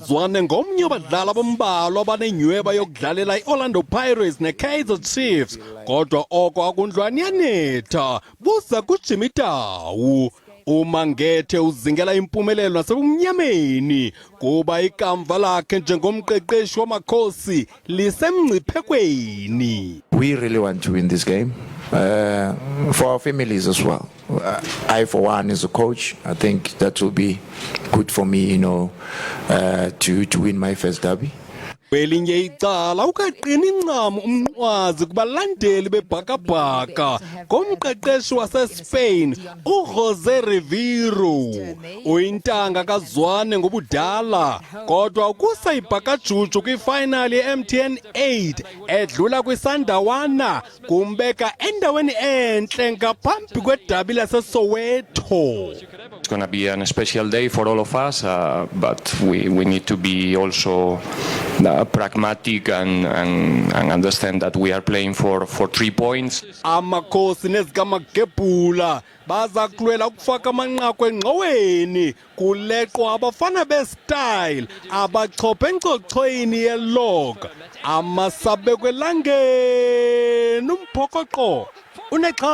Zwane ngomnye wabadlali abambalwa abanenyweba yokudlalela iOrlando Pirates neKaizer Chiefs, kodwa oko akundlwanyanetha buza kuJimmy Tawu. Umangethe uzingela impumelelo nasebumnyameni kuba ikamva lakhe njengomqeqeshi wamakhosi lisemngciphekweni. We really want to win this game for our families as well. I, for one, as a coach, I think that will be good for me, to win my first derby. Kwelinye icala ukaqini incamo umnqwazi kubalandeli bebhakabhaka ngomqeqeshi waseSpain uJose Riveiro. Uyintanga kaZwane ngobudala kodwa ukusa ibhakajuju kwifinal yeMTN 8 edlula kwisandawana kumbeka endaweni enhle ngaphambi kwedabi laseSoweto. It's going to be a special day for all of us, but we need to be also pragmatic and understand that we are playing for 3 points. Amakhosi nezikamagebhula baza kulwela ukufaka amanqaku engqoweni kuleqwa abafana bestyle abachophe engcochoyini yelog amasabekwe langeni umphokoqo unexhala.